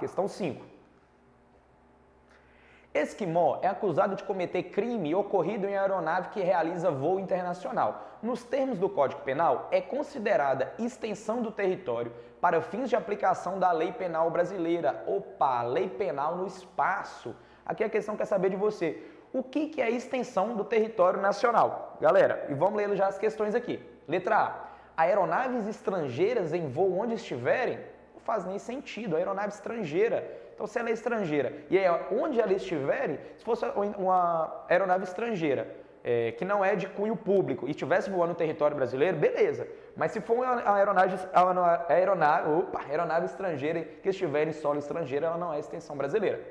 Questão 5. Esquimó é acusado de cometer crime ocorrido em aeronave que realiza voo internacional. Nos termos do Código Penal, é considerada extensão do território para fins de aplicação da lei penal brasileira. Opa, lei penal no espaço. Aqui a questão quer saber de você. O que é extensão do território nacional? Galera, e vamos ler já as questões aqui. Letra A. Aeronaves estrangeiras em voo onde estiverem? Não faz nem sentido, aeronave estrangeira. Então, se ela é estrangeira e onde ela estiver, se fosse uma aeronave estrangeira, que não é de cunho público e estivesse voando no território brasileiro, beleza. Mas se for uma aeronave estrangeira que estiver em solo estrangeiro, ela não é extensão brasileira.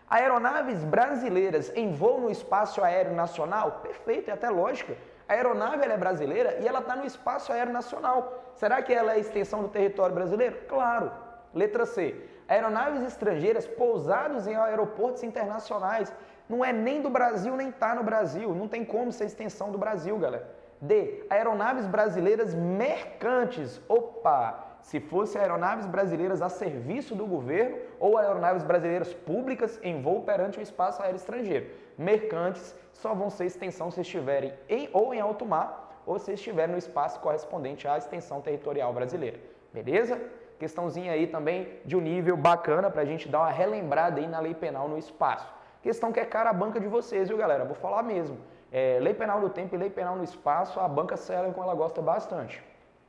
Aeronaves brasileiras em voo no espaço aéreo nacional? Perfeito, é até lógica. A aeronave ela é brasileira e ela está no espaço aéreo nacional. Será que ela é extensão do território brasileiro? Claro. Letra C. Aeronaves estrangeiras pousadas em aeroportos internacionais. Não é nem do Brasil, nem está no Brasil. Não tem como ser extensão do Brasil, galera. D. Aeronaves brasileiras mercantes. Opa! Se fosse aeronaves brasileiras a serviço do governo ou aeronaves brasileiras públicas em voo perante o espaço aéreo estrangeiro. Mercantes só vão ser extensão se estiverem em alto mar ou se estiverem no espaço correspondente à extensão territorial brasileira. Beleza? Questãozinha aí também de um nível bacana para a gente dar uma relembrada aí na lei penal no espaço. Questão que é cara a banca de vocês, viu, galera? Vou falar mesmo. Lei penal do tempo e lei penal no espaço, a banca sela como ela gosta bastante.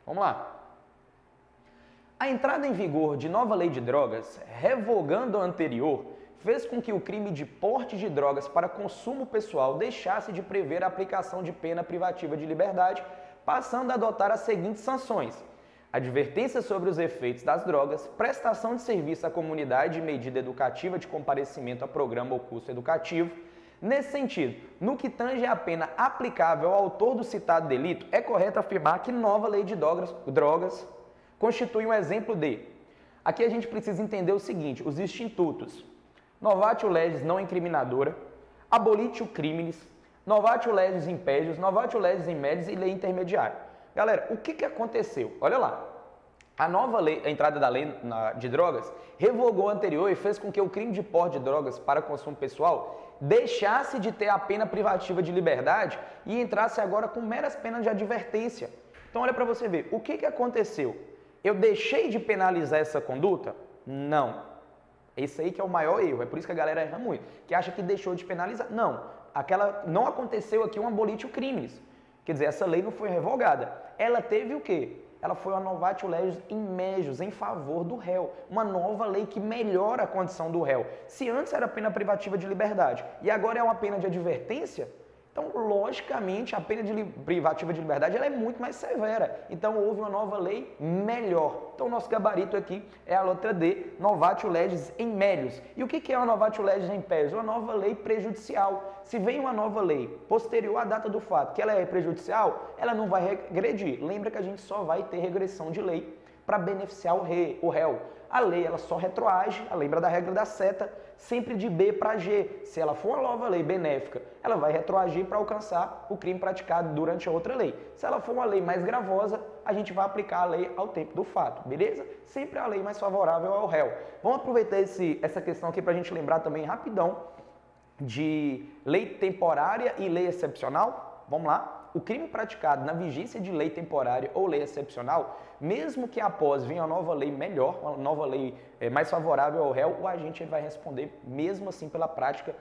Vamos lá. A entrada em vigor de nova lei de drogas, revogando a anterior, fez com que o crime de porte de drogas para consumo pessoal deixasse de prever a aplicação de pena privativa de liberdade, passando a adotar as seguintes sanções: advertência sobre os efeitos das drogas, prestação de serviço à comunidade e medida educativa de comparecimento a programa ou curso educativo. Nesse sentido, no que tange à pena aplicável ao autor do citado delito, é correto afirmar que nova lei de drogas constitui um exemplo de... Aqui a gente precisa entender o seguinte, os institutos: novatio legis não incriminadora, abolitio criminis, novatio legis impédios, novatio legis in mediis e lei intermediária. Galera, o que aconteceu? Olha lá, a nova lei, a entrada da lei de drogas, revogou a anterior e fez com que o crime de porte de drogas para consumo pessoal deixasse de ter a pena privativa de liberdade e entrasse agora com meras penas de advertência. Então olha para você ver, o que aconteceu? Eu deixei de penalizar essa conduta? Não. Esse aí que é o maior erro, é por isso que a galera erra muito, que acha que deixou de penalizar. Não, não aconteceu aqui um abolitio criminis. Quer dizer, essa lei não foi revogada. Ela teve o quê? Ela foi uma novatio legis in mediis, em favor do réu. Uma nova lei que melhora a condição do réu. Se antes era pena privativa de liberdade e agora é uma pena de advertência, então, logicamente, a pena privativa de liberdade ela é muito mais severa. Então, houve uma nova lei melhor. Então, o nosso gabarito aqui é a letra D, novatio legis in mediis. E o que é uma novatio legis in mediis? Uma nova lei prejudicial. Se vem uma nova lei posterior à data do fato, que ela é prejudicial, ela não vai regredir. Lembra que a gente só vai ter regressão de lei para beneficiar o réu. A lei ela só retroage, lembra da regra da seta, sempre de B para G. Se ela for uma nova lei benéfica, ela vai retroagir para alcançar o crime praticado durante a outra lei. Se ela for uma lei mais gravosa, a gente vai aplicar a lei ao tempo do fato, beleza? Sempre a lei mais favorável ao réu. Vamos aproveitar essa questão aqui para a gente lembrar também rapidão de lei temporária e lei excepcional. Vamos lá? O crime praticado na vigência de lei temporária ou lei excepcional, mesmo que após venha uma nova lei melhor, uma nova lei mais favorável ao réu, o agente vai responder mesmo assim pela prática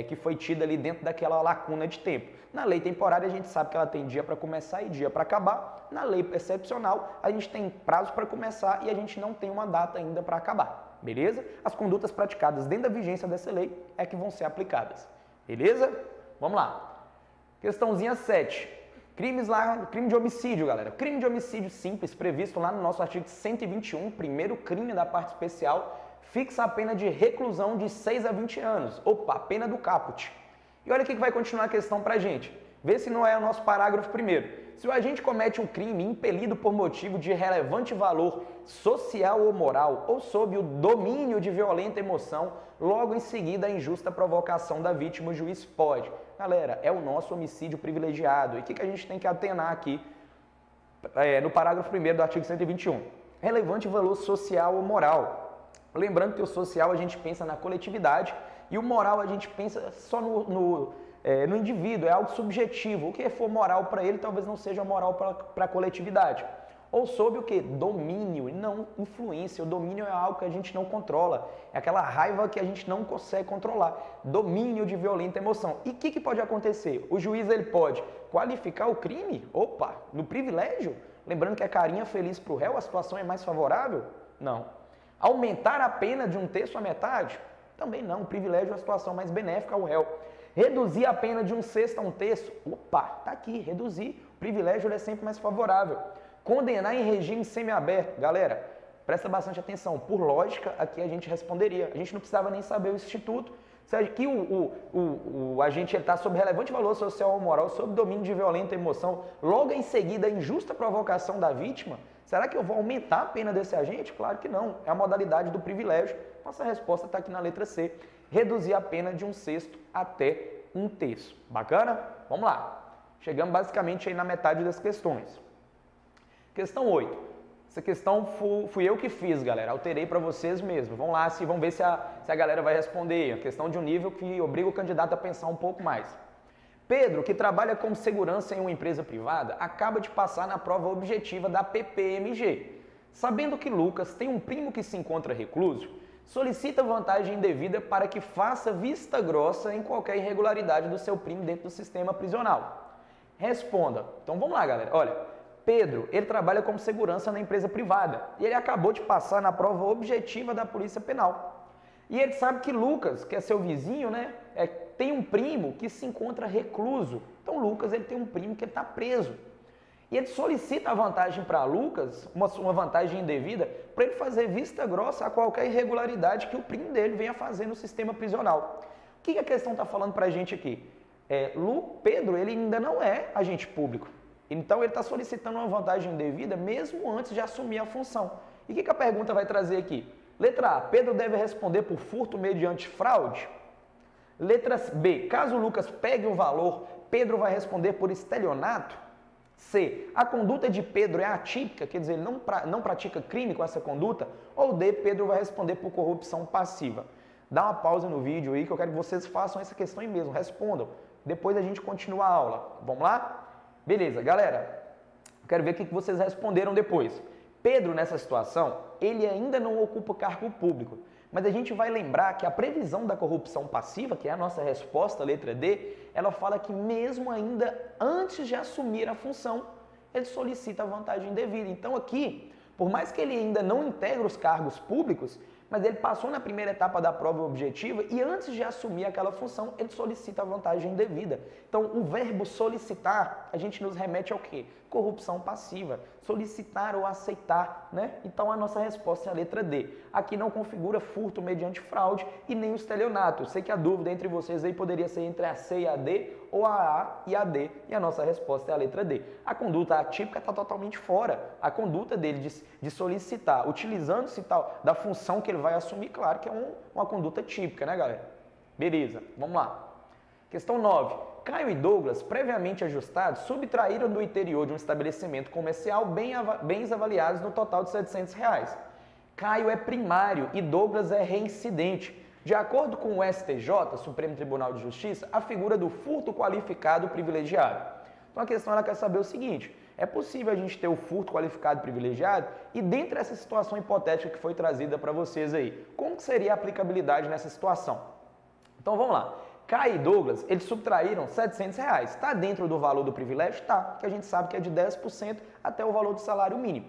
que foi tida ali dentro daquela lacuna de tempo. Na lei temporária a gente sabe que ela tem dia para começar e dia para acabar. Na lei excepcional a gente tem prazo para começar e a gente não tem uma data ainda para acabar. Beleza? As condutas praticadas dentro da vigência dessa lei é que vão ser aplicadas. Beleza? Vamos lá. Questãozinha 7. Crime de homicídio, galera. Crime de homicídio simples, previsto lá no nosso artigo 121, primeiro crime da parte especial, fixa a pena de reclusão de 6 a 20 anos. Opa, a pena do caput. E olha o que vai continuar a questão pra gente. Vê se não é o nosso parágrafo primeiro. Se o agente comete um crime impelido por motivo de relevante valor social ou moral, ou sob o domínio de violenta emoção, logo em seguida a injusta provocação da vítima, o juiz pode. Galera, é o nosso homicídio privilegiado. E o que a gente tem que atenar aqui no parágrafo 1º do artigo 121? Relevante valor social ou moral. Lembrando que o social a gente pensa na coletividade e o moral a gente pensa só no indivíduo, é algo subjetivo. O que for moral para ele talvez não seja moral para a coletividade. Ou sob o que? Domínio e não influência. O domínio é algo que a gente não controla. É aquela raiva que a gente não consegue controlar. Domínio de violenta emoção. E o que pode acontecer? O juiz ele pode qualificar o crime? Opa, no privilégio? Lembrando que a carinha feliz para o réu, a situação é mais favorável? Não. Aumentar a pena de 1/3 à metade? Também não. O privilégio é uma situação mais benéfica ao réu. Reduzir a pena de 1/6 a 1/3? Opa, tá aqui, reduzir. O privilégio é sempre mais favorável. Condenar em regime semiaberto. Galera, presta bastante atenção. Por lógica, aqui a gente responderia. A gente não precisava nem saber o instituto. Se aqui o agente está sob relevante valor social ou moral, sob domínio de violenta emoção, logo em seguida a injusta provocação da vítima, será que eu vou aumentar a pena desse agente? Claro que não. É a modalidade do privilégio. Nossa resposta está aqui na letra C. Reduzir a pena de 1/6 até 1/3. Bacana? Vamos lá. Chegamos basicamente aí na metade das questões. Questão 8. Essa questão fui eu que fiz, galera. Alterei para vocês mesmo. Vamos lá, vamos ver se a galera vai responder. A questão de um nível que obriga o candidato a pensar um pouco mais. Pedro, que trabalha como segurança em uma empresa privada, acaba de passar na prova objetiva da PPMG. Sabendo que Lucas tem um primo que se encontra recluso, solicita vantagem indevida para que faça vista grossa em qualquer irregularidade do seu primo dentro do sistema prisional. Responda. Então vamos lá, galera. Olha, Pedro, ele trabalha como segurança na empresa privada e ele acabou de passar na prova objetiva da Polícia Penal. E ele sabe que Lucas, que é seu vizinho, né, tem um primo que se encontra recluso. Então Lucas ele tem um primo que está preso. E ele solicita a vantagem para Lucas, uma vantagem indevida, para ele fazer vista grossa a qualquer irregularidade que o primo dele venha fazer no sistema prisional. O que a questão está falando para a gente aqui? Pedro ele ainda não é agente público. Então, ele está solicitando uma vantagem indevida mesmo antes de assumir a função. E o que a pergunta vai trazer aqui? Letra A, Pedro deve responder por furto mediante fraude? Letra B, caso Lucas pegue o valor, Pedro vai responder por estelionato? C, a conduta de Pedro é atípica, quer dizer, ele não pratica crime com essa conduta? Ou D, Pedro vai responder por corrupção passiva? Dá uma pausa no vídeo aí que eu quero que vocês façam essa questão aí mesmo, respondam. Depois a gente continua a aula. Vamos lá? Beleza, galera, quero ver o que vocês responderam depois. Pedro, nessa situação, ele ainda não ocupa cargo público, mas a gente vai lembrar que a previsão da corrupção passiva, que é a nossa resposta, letra D, ela fala que mesmo ainda antes de assumir a função, ele solicita a vantagem indevida. Então aqui, por mais que ele ainda não integre os cargos públicos, mas ele passou na primeira etapa da prova objetiva e antes de assumir aquela função, ele solicita a vantagem indevida. Então, o verbo solicitar, a gente nos remete ao quê? Corrupção passiva. Solicitar ou aceitar, né? Então, a nossa resposta é a letra D. Aqui não configura furto mediante fraude e nem o estelionato. Eu sei que a dúvida entre vocês aí poderia ser entre a C e a D, ou a A e a D, e a nossa resposta é a letra D. A conduta atípica está totalmente fora. A conduta dele de solicitar, utilizando-se da função que ele vai assumir, claro que é uma conduta típica, né, galera? Beleza, vamos lá. Questão 9. Caio e Douglas, previamente ajustados, subtraíram do interior de um estabelecimento comercial bens avaliados no total de R$700. Caio é primário e Douglas é reincidente. De acordo com o STJ, Supremo Tribunal de Justiça, a figura do furto qualificado privilegiado. Então a questão ela quer saber o seguinte: é possível a gente ter o furto qualificado privilegiado? E dentre essa situação hipotética que foi trazida para vocês aí, como que seria a aplicabilidade nessa situação? Então vamos lá. Caio e Douglas, eles subtraíram R$700. Está dentro do valor do privilégio? Tá, que a gente sabe que é de 10% até o valor do salário mínimo.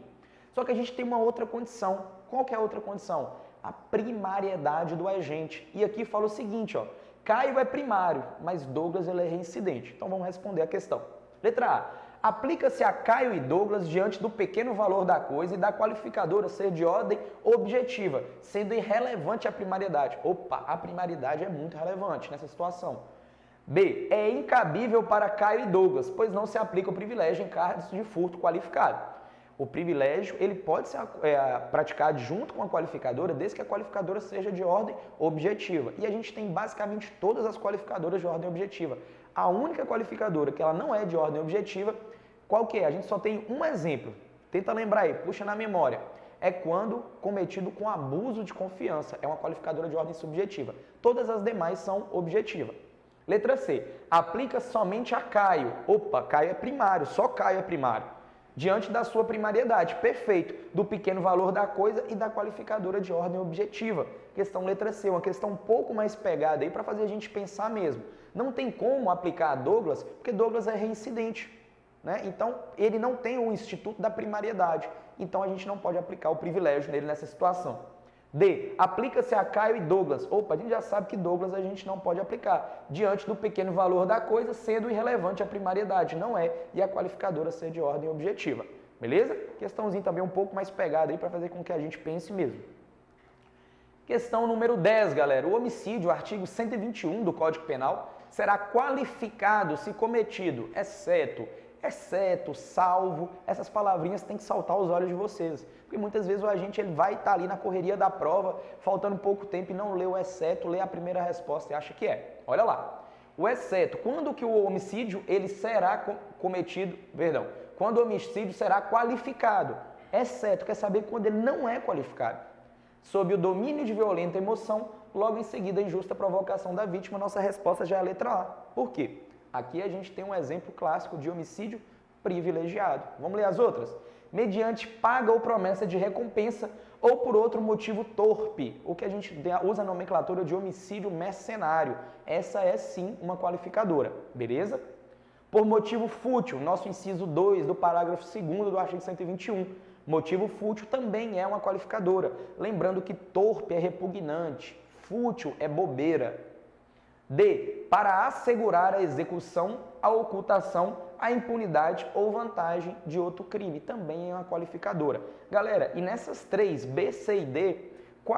Só que a gente tem uma outra condição. Qual que é a outra condição? A primariedade do agente. E aqui fala o seguinte, ó, Caio é primário, mas Douglas ele é reincidente. Então vamos responder a questão. Letra A. Aplica-se a Caio e Douglas diante do pequeno valor da coisa e da qualificadora ser de ordem objetiva, sendo irrelevante a primariedade. Opa, a primariedade é muito relevante nessa situação. B. É incabível para Caio e Douglas, pois não se aplica o privilégio em casos de furto qualificado. O privilégio ele pode ser praticado junto com a qualificadora, desde que a qualificadora seja de ordem objetiva. E a gente tem basicamente todas as qualificadoras de ordem objetiva. A única qualificadora que ela não é de ordem objetiva, qual que é? A gente só tem um exemplo. Tenta lembrar aí, puxa na memória. é quando cometido com abuso de confiança. É uma qualificadora de ordem subjetiva. Todas as demais são objetivas. Letra C. Aplica somente a Caio. Opa, Caio é primário, só Caio é primário. Diante da sua primariedade. Perfeito. Do pequeno valor da coisa e da qualificadora de ordem objetiva. Questão letra C, uma questão um pouco mais pegada aí para fazer a gente pensar mesmo. Não tem como aplicar a Douglas, porque Douglas é reincidente. Né? Então, ele não tem o instituto da primariedade. Então, a gente não pode aplicar o privilégio nele nessa situação. D. Aplica-se a Caio e Douglas. Opa, a gente já sabe que Douglas a gente não pode aplicar. Diante do pequeno valor da coisa, sendo irrelevante a primariedade. Não é. E a qualificadora ser de ordem objetiva. Beleza? Questãozinha também um pouco mais pegada aí para fazer com que a gente pense mesmo. Questão número 10, galera. O homicídio, artigo 121 do Código Penal, será qualificado se cometido, exceto, salvo, essas palavrinhas têm que saltar aos olhos de vocês. Porque muitas vezes o agente ele vai estar ali na correria da prova, faltando pouco tempo e não lê o exceto, lê a primeira resposta e acha que é. Olha lá. O exceto, quando que o homicídio ele será cometido, quando o homicídio será qualificado. Exceto, quer saber quando ele não é qualificado. Sob o domínio de violenta emoção, logo em seguida a injusta provocação da vítima, nossa resposta já é a letra A. Por quê? Aqui a gente tem um exemplo clássico de homicídio privilegiado. Vamos ler as outras? Mediante paga ou promessa de recompensa ou por outro motivo torpe, o que a gente usa a nomenclatura de homicídio mercenário. Essa é sim uma qualificadora, beleza? Por motivo fútil, nosso inciso 2 do parágrafo 2º do artigo 121. Motivo fútil também é uma qualificadora. Lembrando que torpe é repugnante, fútil é bobeira. D. Para assegurar a execução, a ocultação, a impunidade ou vantagem de outro crime. Também é uma qualificadora. Galera, e nessas três, B, C e D,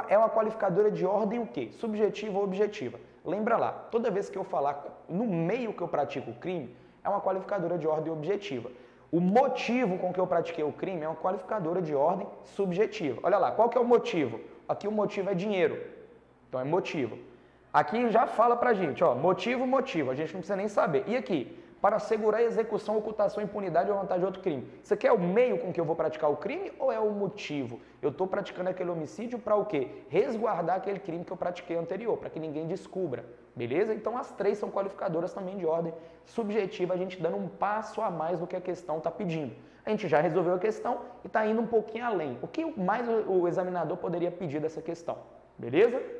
é uma qualificadora de ordem o quê? Subjetiva ou objetiva. Lembra lá, toda vez que eu falar no meio que eu pratico o crime, é uma qualificadora de ordem objetiva. O motivo com que eu pratiquei o crime é uma qualificadora de ordem subjetiva. Olha lá, qual que é o motivo? Aqui o motivo é dinheiro. Então é motivo. Aqui já fala pra gente, ó, motivo, a gente não precisa nem saber. E aqui, para assegurar a execução, ocultação, impunidade ou vantagem de outro crime. Isso aqui é o meio com que eu vou praticar o crime ou é o motivo? Eu estou praticando aquele homicídio para o quê? Resguardar aquele crime que eu pratiquei anterior, para que ninguém descubra. Beleza? Então as três são qualificadoras também de ordem subjetiva, a gente dando um passo a mais do que a questão está pedindo. A gente já resolveu a questão e está indo um pouquinho além. O que mais o examinador poderia pedir dessa questão? Beleza?